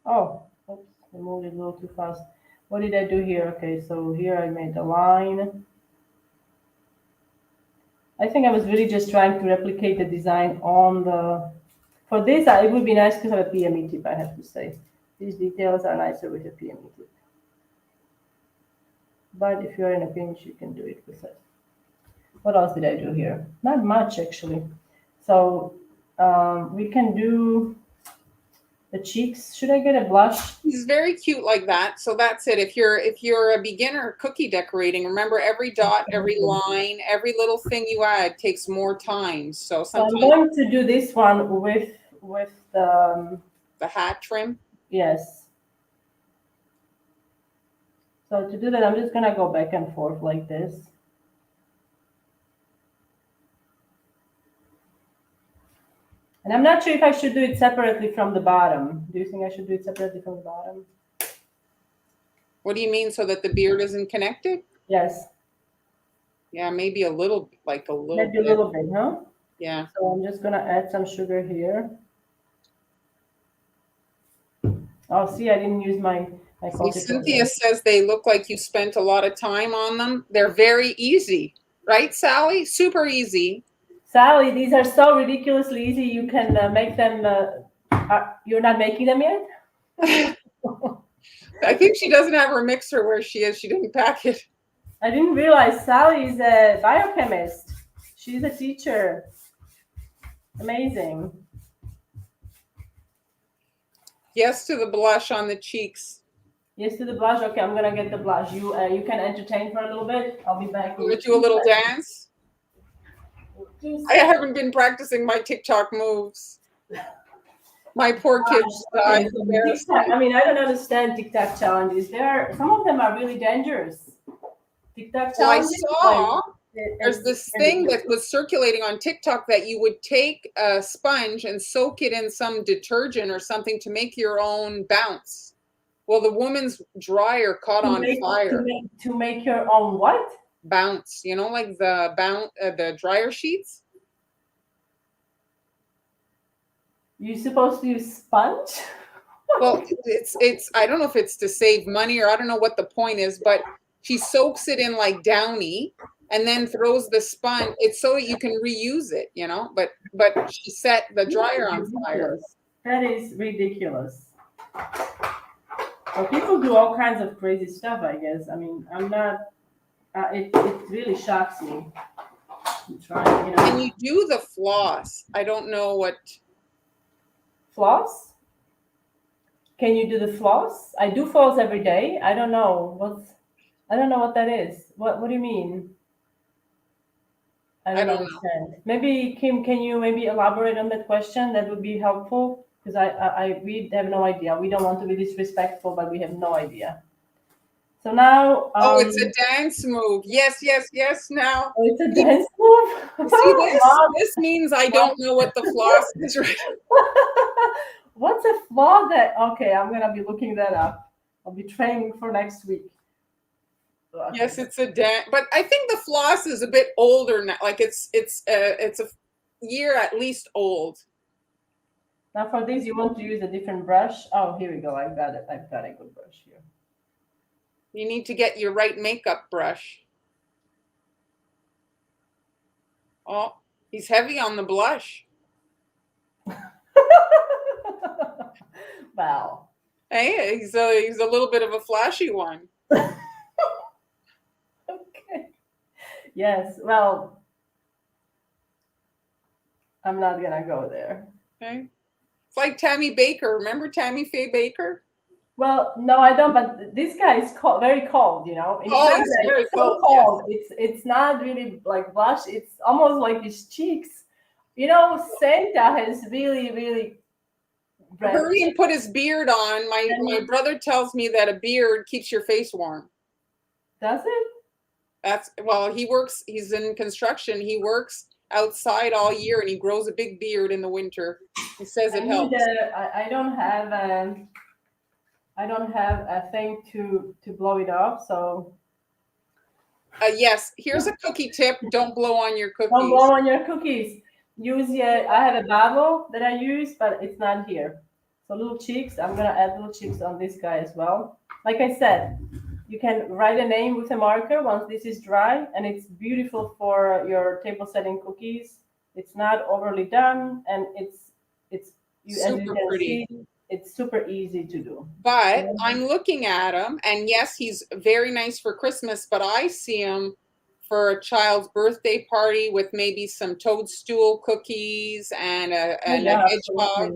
Oh, oops, I moved it a little too fast. What did I do here? Okay, so here I made a line. I think I was really just trying to replicate the design on the. For this, it would be nice to have a PME tip, I have to say. These details are nicer with a PME tip. But if you're in a pinch, you can do it with it. What else did I do here? Not much, actually. So we can do. The cheeks. Should I get a blush? He's very cute like that. So that's it. If you're a beginner cookie decorating, remember every dot, every line, every little thing you add takes more time. So So I'm sometimes going to do this one with the the hat trim. yes. So to do that, I'm just gonna go back and forth like this. And I'm not sure if I should do it separately from the bottom. Do you think I should do it separately from the bottom? What do you mean, so that the beard isn't connected? Yes, Yeah, maybe a little, like a little maybe a bit. little bit, huh? Yeah. So I'm just gonna add some sugar here. Oh, see, I didn't use my See, coffee Cynthia powder. says they look like you spent a lot of time on them. They're very easy, right, Sally? Super easy. Sally, these are so ridiculously easy. You can make them. You're not making them yet? I think she doesn't have her mixer where she is. She didn't pack it. I didn't realize Sally is a biochemist. She's a teacher. Amazing. Yes to the blush on the cheeks. Yes to the blush. Okay, I'm gonna get the blush. You can entertain for a little bit. I'll be back. I'm gonna do a little dance. I I haven't been practicing my TikTok moves. My poor kids died. I mean, I don't understand TikTok challenges. Some of them are really dangerous. TikTok Well, I challenges. saw It's there's this thing that was circulating on TikTok that you would take a sponge and soak it in some detergent or something to make your own bounce. Well, the woman's dryer caught on fire. To make your own what? Bounce, you know, like the dryer sheets. You're supposed to use sponge? Well, it's I don't know if it's to save money or I don't know what the point is, but she soaks it in like Downy and then throws the sponge. It's so that you can reuse it, you know. But she set the dryer on fire. That is ridiculous. Well, people do all kinds of crazy stuff, I guess. I mean, I'm not. It really shocks me. I'm trying, you know. And you do the floss. I don't know what. Floss? Can you do the floss? I do floss every day. I don't know what that is. What do you mean? I don't understand. Know. Maybe Kim, can you maybe elaborate on that question? That would be helpful because we have no idea. We don't want to be disrespectful, but we have no idea. So now. Oh, it's a dance move. Yes. Now. Oh, it's a dance move. See this? This means I don't know what the floss is. Right? What's a flaw that? Okay, I'm gonna be looking that up. I'll be training for next week. Okay. Yes, it's a dance, but I think the floss is a bit older now. Like it's a year at least old. Now for this, you want to use a different brush. Oh, here we go. I've got it. I've got a good brush here. You need to get your right makeup brush. Oh, he's heavy on the blush. Wow. Hey, he's a little bit of a flashy one. Okay. Yes. Well, I'm not gonna go there. Okay. It's like Tammy Baker. Remember Tammy Faye Baker? Well, no, I don't. But this guy is very cold. You know. He's very cold. Cold. Yes. It's not really like blush. It's almost like his cheeks. You know, Santa has really. Hurry and put his beard on. My brother tells me that a beard keeps your face warm. Does it? He's in construction. He works outside all year and he grows a big beard in the winter. He says it helps. I don't have a thing to blow it off, so. Yes, here's a cookie tip. Don't blow on your cookies. Don't blow on your cookies. I have a bottle that I use, but it's not here. So little cheeks, I'm gonna add little cheeks on this guy as well. Like I said, you can write a name with a marker once this is dry, and it's beautiful for your table setting cookies. It's not overly done, and it's super pretty. See, it's super easy to do. But I'm looking at him, and yes, he's very nice for Christmas, but I see him for a child's birthday party with maybe some toadstool cookies and a hedgehog.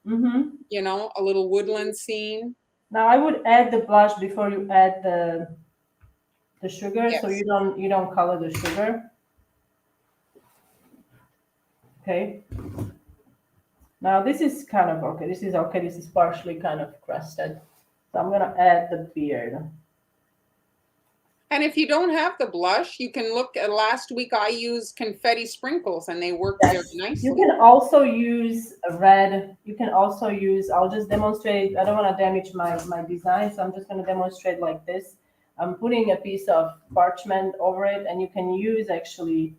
Mm-hmm. you know, a little woodland scene. Now I would add the blush before you add the sugar, so Yes. you don't color the sugar. Okay. Now this is kind of okay. This is okay. This is partially kind of crusted. So I'm gonna add the beard. And if you don't have the blush, you can look at last week I used confetti sprinkles and they worked very Yes. You nicely. can also use a red. You can also use, I'll just demonstrate. I don't want to damage my design, so I'm just going to demonstrate like this. I'm putting a piece of parchment over it, and you can use actually,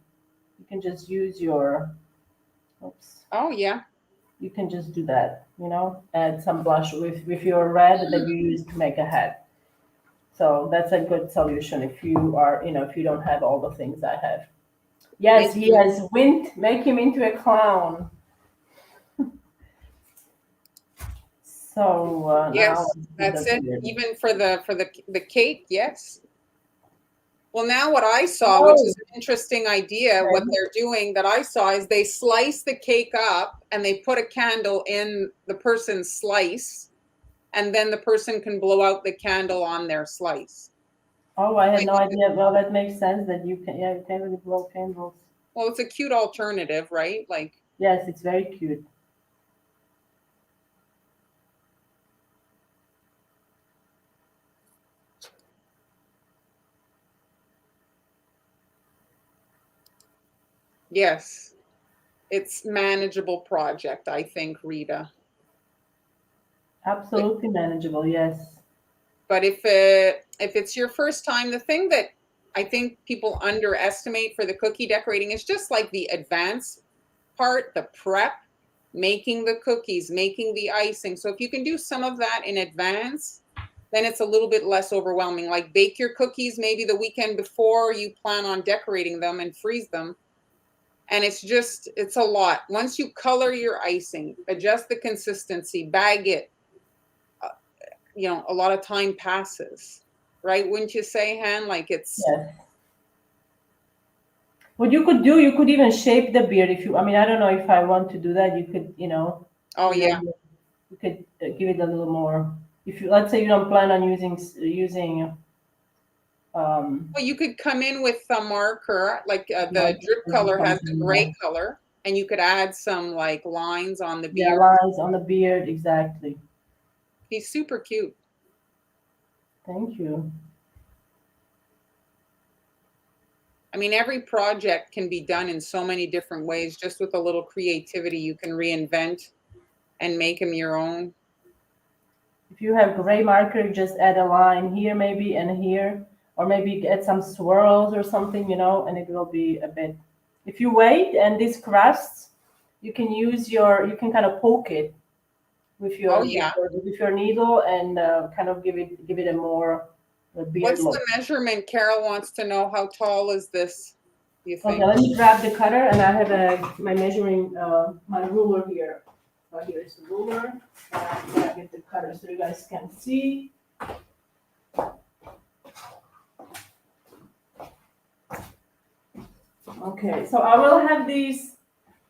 you can just use your, oops, Oh, yeah. you can just do that, you know, add some blush with your red that you use to make a hat. So that's a good solution if you are, you know, if you don't have all the things I have. Yes, Make he has winked. Make him into a clown. So now Yes, let's do that's the it. beard. Even for the cake, yes. Well, now what I saw, which Oh, is an interesting idea, what okay. they're doing that I saw is they slice the cake up and they put a candle in the person's slice, and then the person can blow out the candle on their slice. Oh, I had Like, no idea. Well, that makes sense that you can, yeah, you can really blow candles. well, it's a cute alternative, right? Like, Yes, it's very cute. yes, it's manageable project, I think, Rita. But Absolutely manageable. Yes. if it's your first time, the thing that I think people underestimate for the cookie decorating is just like the advance part, the prep, making the cookies, making the icing. So if you can do some of that in advance, then it's a little bit less overwhelming. Like bake your cookies maybe the weekend before you plan on decorating them and freeze them. And it's a lot. Once you color your icing, adjust the consistency, bag it, uh, you know, a lot of time passes, right? Wouldn't you say, Han? Like it's, Yes. What you could do, you could even shape the beard if you. I mean, I don't know if I want to do that. You could, you know, oh give it yeah. a, you could give it a little more. If you, let's say, you don't plan on using Well, you could come in with a marker, like the markers drip or color has the something. gray color, and you could add some like lines on the Yeah, beard. lines on the beard, exactly. He's super cute. Thank you. I mean, every project can be done in so many different ways. Just with a little creativity, you can reinvent and make them your own. If you have gray marker, just add a line here maybe and here, or maybe add some swirls or something, you know, and it will be a bit. If you wait and this crusts, you can use your, you can kind of poke it with Oh your yeah. with your needle and kind of give it a more beard What's look. the measurement? Carol wants to know how tall is this, do you Okay, think? let me grab the cutter and I have my measuring my ruler here. Here is the ruler. I'm gonna get the cutter so you guys can see. Okay, so I will have these.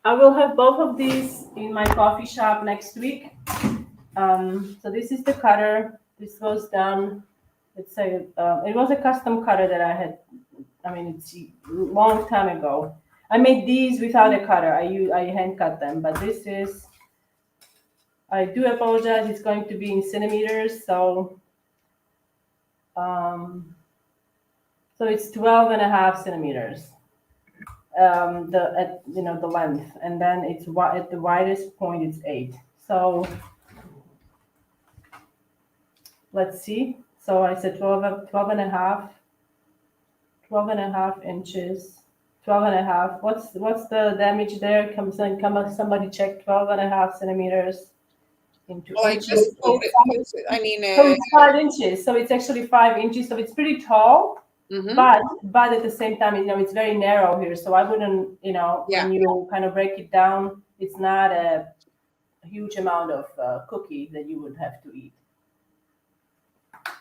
I will have both of these in my coffee shop next week. So this is the cutter. This was done. Let's say it was a custom cutter that I had. I mean, it's a long time ago. I made these without a cutter. I hand cut them, but this is. I do apologize. It's going to be in centimeters, so so it's 12 and a half centimeters. You know, the length, and then it's at the widest point it's 8. So let's see. So I said 12 and a half, 12 and a half inches, 12 and a half. What's the damage there? Somebody check 12 and a half centimeters into Well, I inches. just posted. I mean, So it's 5 inches. So it's actually 5 inches. So it's pretty tall. mhm. But at the same time, you know, it's very narrow here. So I wouldn't, you know, Yeah. when you kind of break it down, it's not a huge amount of cookie that you would have to eat.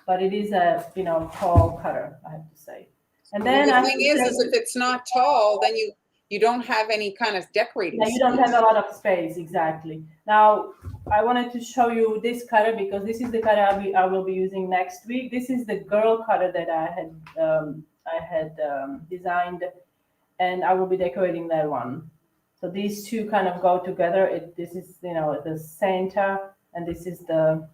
But it is a, you know, tall cutter, I have to say. And Well, then the I have thing to is say, if it's not tall, then you don't have any kind of decorating yeah, you don't have space. a lot of space, exactly. Now, I wanted to show you this cutter because this is the cutter I will be using next week. This is the girl cutter that I had designed, and I will be decorating that one. So these two kind of go together. This is, you know, the Santa, and this is the,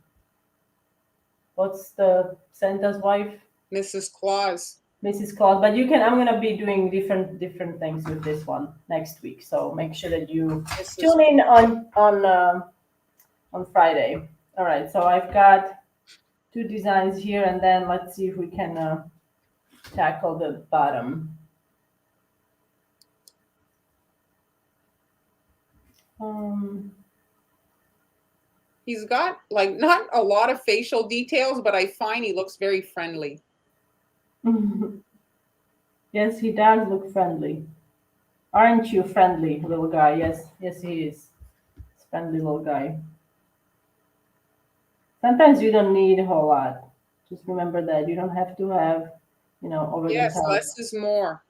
what's the Santa's wife? Mrs. Claus. Mrs. Claus. But you can, I'm gonna be doing different things with this one next week. So make sure that you tune in on Friday. All right, so I've got 2 designs here, and then let's see if we can tackle the bottom. He's got like not a lot of facial details, but I find he looks very friendly. Yes, he does look friendly. Aren't you friendly, little guy? Yes, yes, he is. He's a friendly little guy. Sometimes you don't need a whole lot. Just remember that you don't have to have, you know, over Yes, the top. less is more.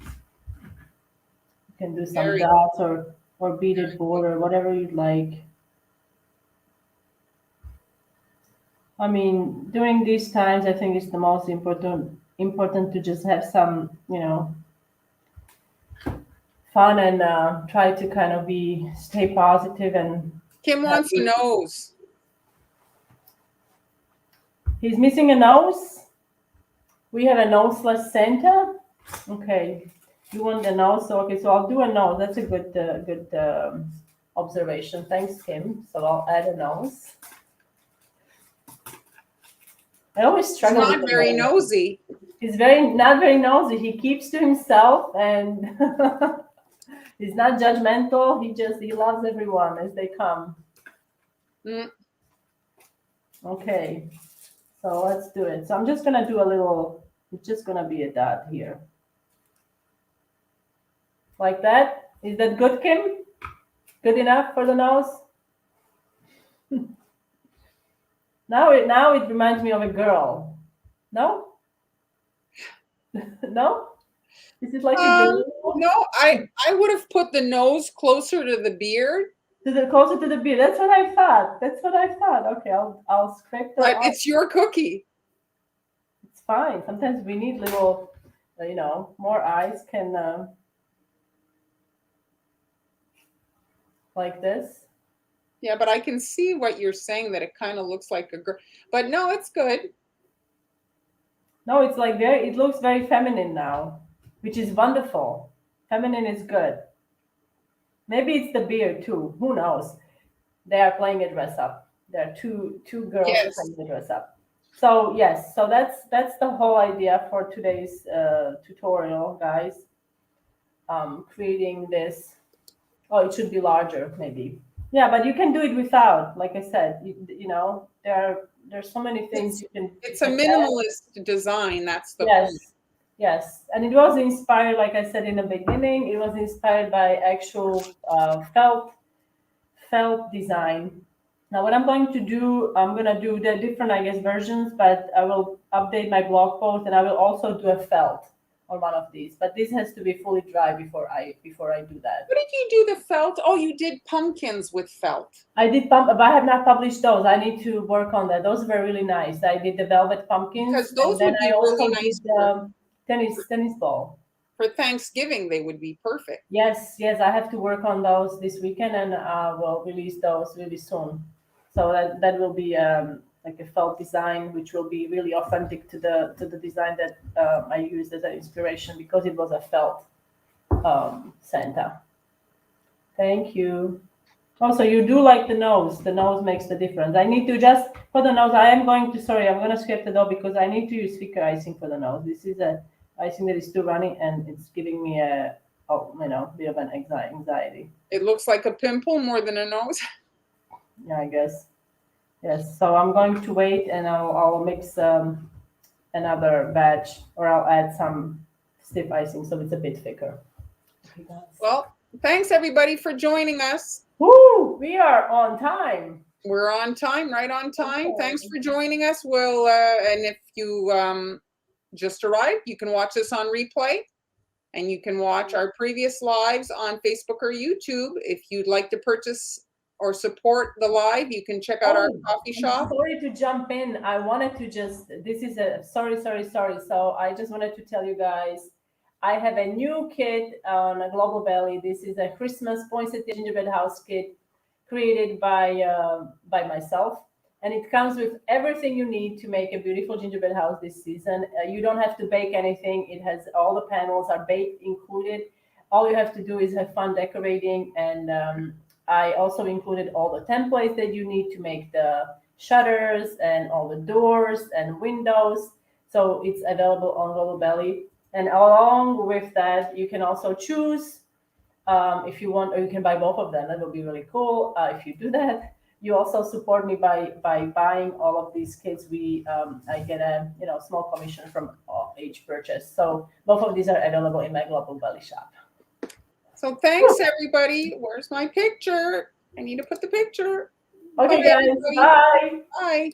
You can do some dots or beaded border, whatever you'd like. I mean, during these times, I think it's the most important to just have some, you know, fun and try to kind of stay positive and. Kim wants a nose. He's missing a nose. We have a noseless Santa. Okay, you want the nose? So, okay, so I'll do a nose. That's a good observation. Thanks, Kim. So I'll add a nose. I always struggle. He's not very nosy. He's not very nosy. He keeps to himself, and he's not judgmental. He loves everyone as they come. Okay, so let's do it. So I'm just gonna do a little. It's just gonna be a dot here, like that. Is that good, Kim? Good enough for the nose? Now it reminds me of a girl. No? No? Is it like a girl? No, I would have put the nose closer to the beard. Closer to the beard. That's what I thought. Okay, I'll scrape that. But it's your cookie. It's fine. Sometimes we need little, you know, more eyes can like this. Yeah, but I can see what you're saying, that it kind of looks like a girl. But no, it's good. No, it's like it looks very feminine now, which is wonderful. Feminine is good. Maybe it's the beard too. Who knows? They are playing a dress up. There are two girls playing the dress up. So yes, so that's the whole idea for today's tutorial, guys. Creating this. Oh, it should be larger, maybe. Yeah, but you can do it without. Like I said, you know, there's so many things you can. It's a minimalist design. That's the point. Yes, and it was inspired, like I said in the beginning, it was inspired by actual felt design. Now, what I'm going to do, I'm going to do the different, I guess, versions, but I will update my blog post, and I will also do a felt on one of these. But this has to be fully dry before I do that. What did you do the felt? Oh, you did pumpkins with felt. I did but I have not published those. I need to work on that. Those were really nice. I did the velvet pumpkins. Because those would be really nice. Tennis ball. For Thanksgiving, they would be perfect. Yes, I have to work on those this weekend, and we'll release those really soon. So that will be like a felt design, which will be really authentic to the design that I used as an inspiration, because it was a felt Santa. Thank you. Also, you do like the nose. The nose makes the difference. I need to just for the nose. I'm going to scrape the dough because I need to use thicker icing for the nose. This is a icing that is still running, and it's giving me a bit of an anxiety. It looks like a pimple more than a nose. Yeah, I guess. Yes. So I'm going to wait, and I'll mix another batch, or I'll add some stiff icing so it's a bit thicker. Well, thanks everybody for joining us. Woo! We are on time. We're on time, right on time. Okay. Thanks for joining us. We'll and if you just arrived, you can watch this on replay. And you can watch our previous lives on Facebook or YouTube. If you'd like to purchase or support the live, you can check out our coffee I'm shop. sorry to jump in. I wanted to just, this is a, sorry. So I just wanted to tell you guys, I have a new kit on a Global Belly. This is a Christmas poinsettia gingerbread house kit created by myself. And it comes with everything you need to make a beautiful gingerbread house this season. You don't have to bake anything. It has all the panels are baked included. All you have to do is have fun decorating. And I also included all the templates that you need to make the shutters and all the doors and windows. So it's available on Global Belly. And along with that, you can also choose if you want, or you can buy both of them. That would be really cool if you do that. You also support me by buying all of these kits. I get a small commission from each purchase. So both of these are available in my Global Belly shop. So thanks, everybody. Where's my picture? I need to put the picture. Okay, Bye, guys. everybody. Bye. Bye.